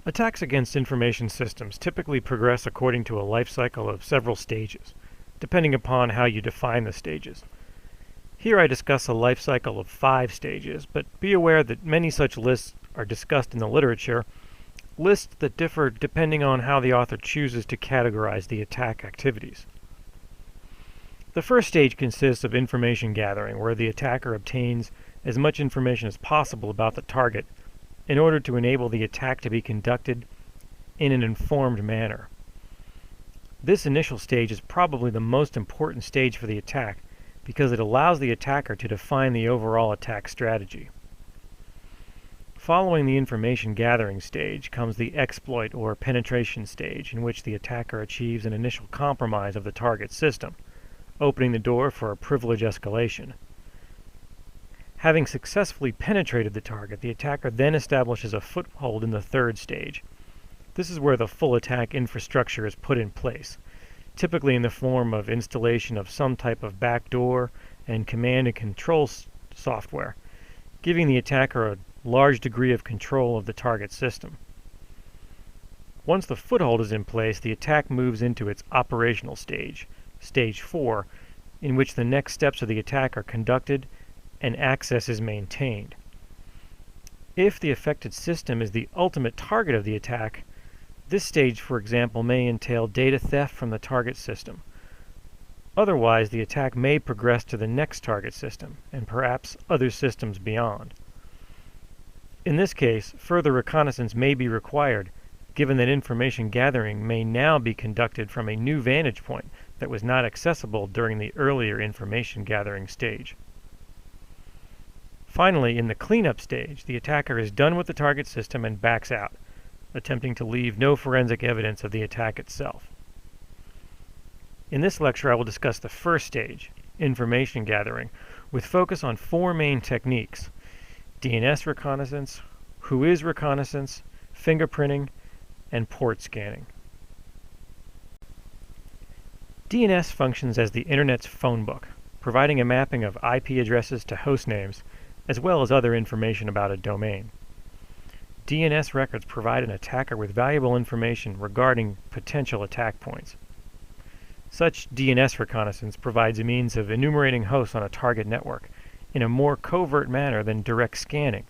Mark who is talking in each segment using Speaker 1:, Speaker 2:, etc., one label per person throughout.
Speaker 1: Attacks against information systems typically progress according to a life cycle of several stages, depending upon how you define the stages. Here I discuss a life cycle of 5 stages, but be aware that many such lists are discussed in the literature, lists that differ depending on how the author chooses to categorize the attack activities. The first stage consists of information gathering, where the attacker obtains as much information as possible about the target in order to enable the attack to be conducted in an informed manner. This initial stage is probably the most important stage for the attack because it allows the attacker to define the overall attack strategy. Following the information gathering stage comes the exploit or penetration stage, in which the attacker achieves an initial compromise of the target system, opening the door for a privilege escalation. Having successfully penetrated the target, the attacker then establishes a foothold in the third stage. This is where the full attack infrastructure is put in place, typically in the form of installation of some type of backdoor and command and control software, giving the attacker a large degree of control of the target system. Once the foothold is in place, the attack moves into its operational stage, Stage 4, in which the next steps of the attack are conducted and access is maintained. If the affected system is the ultimate target of the attack, this stage, for example, may entail data theft from the target system. Otherwise, the attack may progress to the next target system, and perhaps other systems beyond. In this case, further reconnaissance may be required, given that information gathering may now be conducted from a new vantage point that was not accessible during the earlier information gathering stage. Finally, in the cleanup stage, the attacker is done with the target system and backs out, attempting to leave no forensic evidence of the attack itself. In this lecture, I will discuss the first stage, information gathering, with focus on 4 main techniques: DNS reconnaissance, Whois Reconnaissance, fingerprinting, and port scanning. DNS functions as the Internet's phone book, providing a mapping of IP addresses to host names, as well as other information about a domain. DNS records provide an attacker with valuable information regarding potential attack points. Such DNS reconnaissance provides a means of enumerating hosts on a target network in a more covert manner than direct scanning,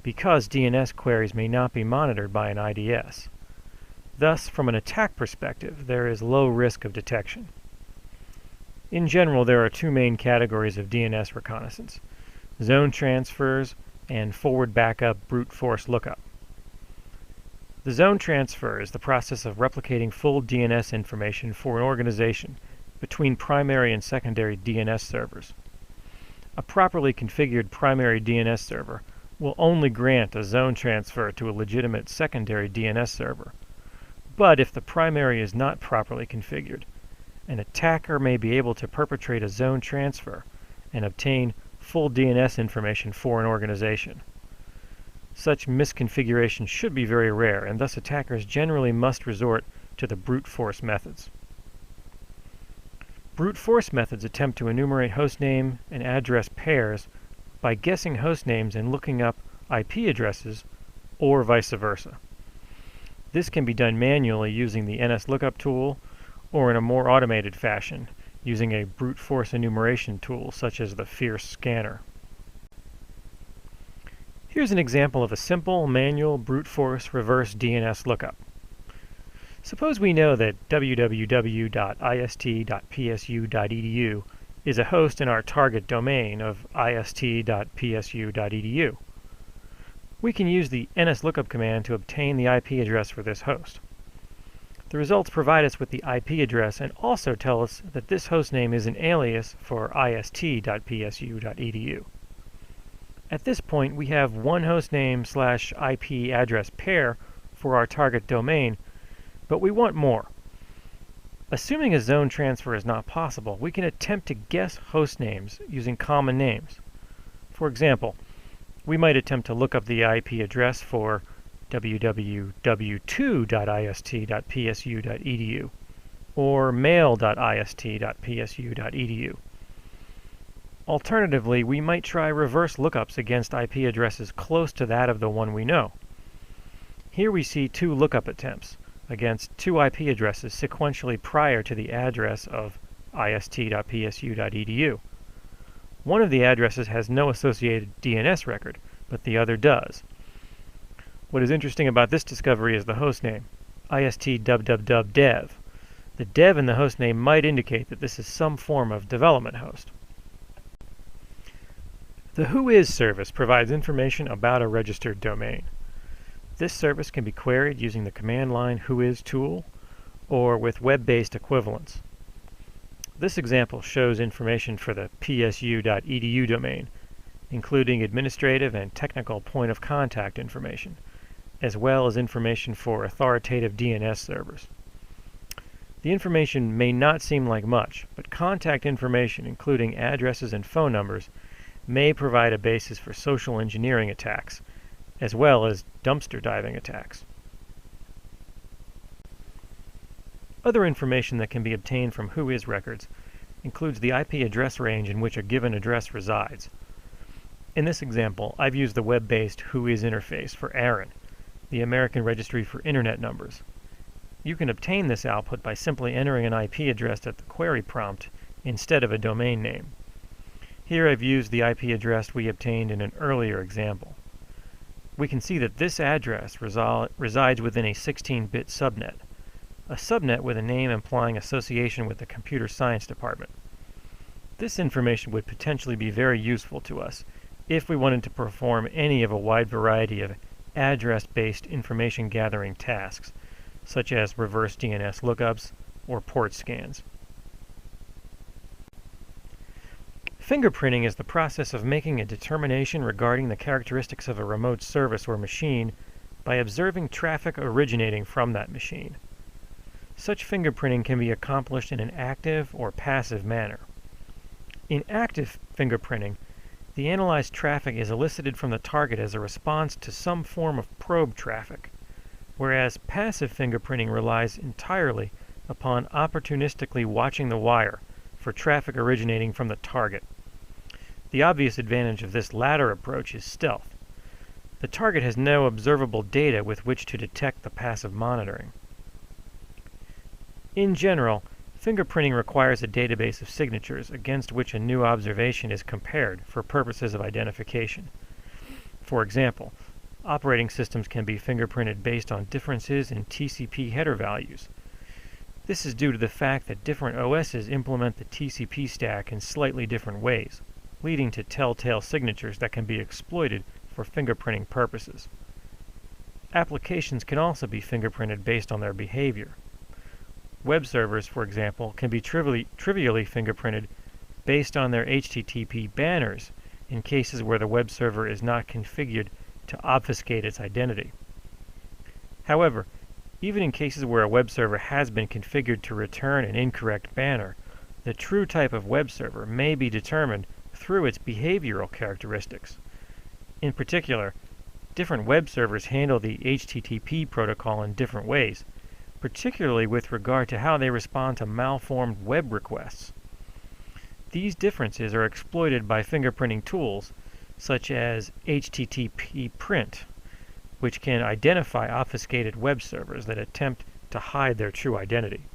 Speaker 1: because DNS queries may not be monitored by an IDS. Thus, from an attack perspective, there is low risk of detection. In general, there are 2 main categories of DNS reconnaissance: zone transfers and forward backup brute force lookup. The zone transfer is the process of replicating full DNS information for an organization between primary and secondary DNS servers. A properly configured primary DNS server will only grant a zone transfer to a legitimate secondary DNS server. But if the primary is not properly configured, an attacker may be able to perpetrate a zone transfer and obtain full DNS information for an organization. Such misconfiguration should be very rare, and thus attackers generally must resort to the brute force methods. Brute force methods attempt to enumerate hostname and address pairs by guessing host names and looking up IP addresses, or vice versa. This can be done manually using the NSLOOKUP tool, or in a more automated fashion, using a brute force enumeration tool such as the Fierce scanner. Here's an example of a simple manual brute force reverse DNS lookup. Suppose we know that www.ist.psu.edu is a host in our target domain of ist.psu.edu. We can use the NSLOOKUP command to obtain the IP address for this host. The results provide us with the IP address and also tell us that this hostname is an alias for ist.psu.edu. At this point, we have one hostname/IP address pair for our target domain, but we want more. Assuming a zone transfer is not possible, we can attempt to guess host names using common names. For example, we might attempt to look up the IP address for www.2.ist.psu.edu or mail.ist.psu.edu. Alternatively, we might try reverse lookups against IP addresses close to that of the one we know. Here we see two lookup attempts against two IP addresses sequentially prior to the address of ist.psu.edu. One of the addresses has no associated DNS record, but the other does. What is interesting about this discovery is the hostname, ist.www.dev. The dev in the hostname might indicate that this is some form of development host. The Whois service provides information about a registered domain. This service can be queried using the command line Whois tool or with web-based equivalents. This example shows information for the psu.edu domain, including administrative and technical point of contact information, as well as information for authoritative DNS servers. The information may not seem like much, but contact information, including addresses and phone numbers, may provide a basis for social engineering attacks, as well as dumpster diving attacks. Other information that can be obtained from Whois records includes the IP address range in which a given address resides. In this example, I've used the web-based Whois interface for ARIN, the American Registry for Internet Numbers. You can obtain this output by simply entering an IP address at the query prompt instead of a domain name. Here I've used the IP address we obtained in an earlier example. We can see that this address resides within a 16-bit subnet, a subnet with a name implying association with the computer science department. This information would potentially be very useful to us if we wanted to perform any of a wide variety of address-based information gathering tasks, such as reverse DNS lookups or port scans. Fingerprinting is the process of making a determination regarding the characteristics of a remote service or machine by observing traffic originating from that machine. Such fingerprinting can be accomplished in an active or passive manner. In active fingerprinting, the analyzed traffic is elicited from the target as a response to some form of probe traffic, whereas passive fingerprinting relies entirely upon opportunistically watching the wire for traffic originating from the target. The obvious advantage of this latter approach is stealth. The target has no observable data with which to detect the passive monitoring. In general, fingerprinting requires a database of signatures against which a new observation is compared for purposes of identification. For example, operating systems can be fingerprinted based on differences in TCP header values. This is due to the fact that different OSs implement the TCP stack in slightly different ways, leading to telltale signatures that can be exploited for fingerprinting purposes. Applications can also be fingerprinted based on their behavior. Web servers, for example, can be trivially fingerprinted based on their HTTP banners in cases where the web server is not configured to obfuscate its identity. However, even in cases where a web server has been configured to return an incorrect banner, the true type of web server may be determined through its behavioral characteristics. In particular, different web servers handle the HTTP protocol in different ways, particularly with regard to how they respond to malformed web requests. These differences are exploited by fingerprinting tools such as HTTP print, which can identify obfuscated web servers that attempt to hide their true identity.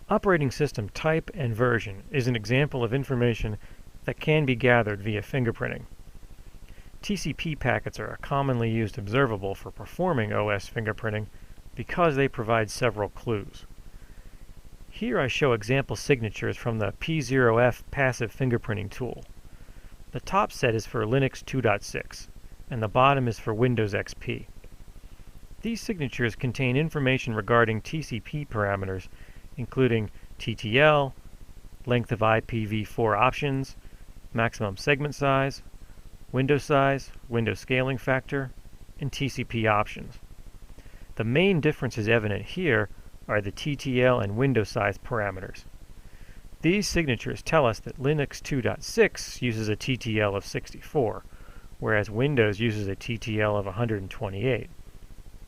Speaker 1: Operating system type and version is an example of information that can be gathered via fingerprinting. TCP packets are a commonly used observable for performing OS fingerprinting because they provide several clues. Here I show example signatures from the P0F passive fingerprinting tool. The top set is for Linux 2.6, and the bottom is for Windows XP. These signatures contain information regarding TCP parameters, including TTL, length of IPv4 options, maximum segment size, window scaling factor, and TCP options. The main differences evident here are the TTL and window size parameters. These signatures tell us that Linux 2.6 uses a TTL of 64, whereas Windows uses a TTL of 128,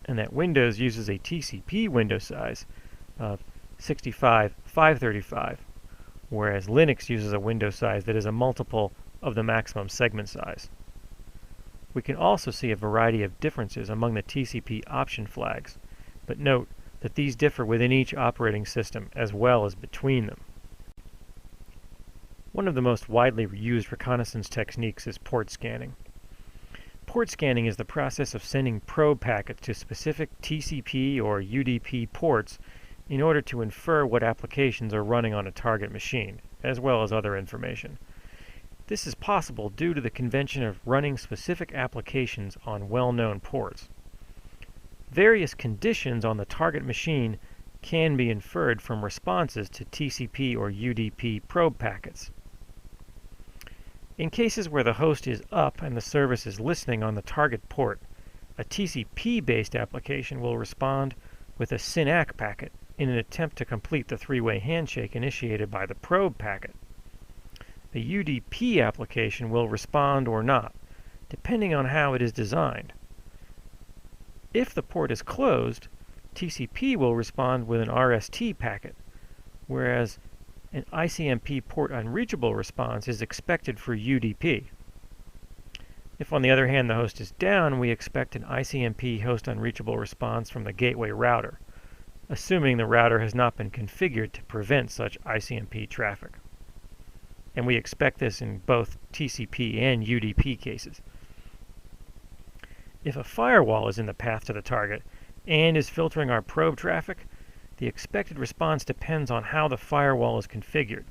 Speaker 1: and that Windows uses a TCP window size of 65/535, whereas Linux uses a window size that is a multiple of the maximum segment size. We can also see a variety of differences among the TCP option flags, but note that these differ within each operating system as well as between them. One of the most widely used reconnaissance techniques is port scanning. Port scanning is the process of sending probe packets to specific TCP or UDP ports in order to infer what applications are running on a target machine, as well as other information. This is possible due to the convention of running specific applications on well-known ports. Various conditions on the target machine can be inferred from responses to TCP or UDP probe packets. In cases where the host is up and the service is listening on the target port, a TCP-based application will respond with a SYN-ACK packet in an attempt to complete the three-way handshake initiated by the probe packet. The UDP application will respond or not, depending on how it is designed. If the port is closed, TCP will respond with an RST packet, whereas an ICMP port unreachable response is expected for UDP. If, on the other hand, the host is down, we expect an ICMP host unreachable response from the gateway router, assuming the router has not been configured to prevent such ICMP traffic. And we expect this in both TCP and UDP cases. If a firewall is in the path to the target and is filtering our probe traffic, the expected response depends on how the firewall is configured.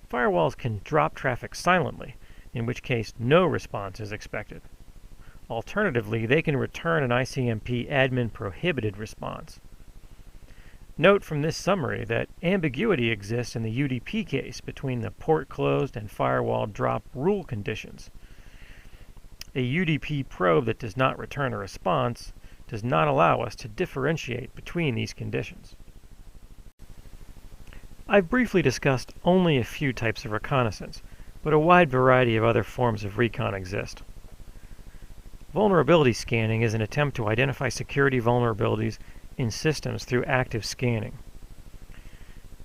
Speaker 1: Firewalls can drop traffic silently, in which case no response is expected. Alternatively, they can return an ICMP admin prohibited response. Note from this summary that ambiguity exists in the UDP case between the port closed and firewall drop rule conditions. A UDP probe that does not return a response does not allow us to differentiate between these conditions. I've briefly discussed only a few types of reconnaissance, but a wide variety of other forms of recon exist. Vulnerability scanning is an attempt to identify security vulnerabilities in systems through active scanning.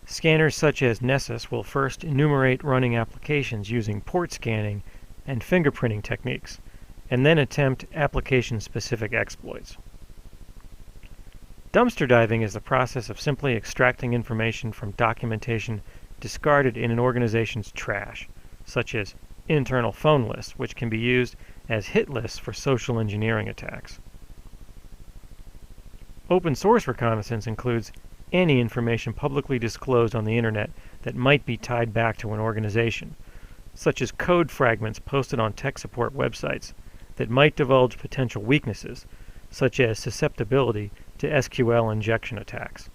Speaker 1: Scanners such as Nessus will first enumerate running applications using port scanning and fingerprinting techniques, and then attempt application-specific exploits. Dumpster diving is the process of simply extracting information from documentation discarded in an organization's trash, such as internal phone lists, which can be used as hit lists for social engineering attacks. Open source reconnaissance includes any information publicly disclosed on the internet that might be tied back to an organization, such as code fragments posted on tech support websites that might divulge potential weaknesses, such as susceptibility to SQL injection attacks.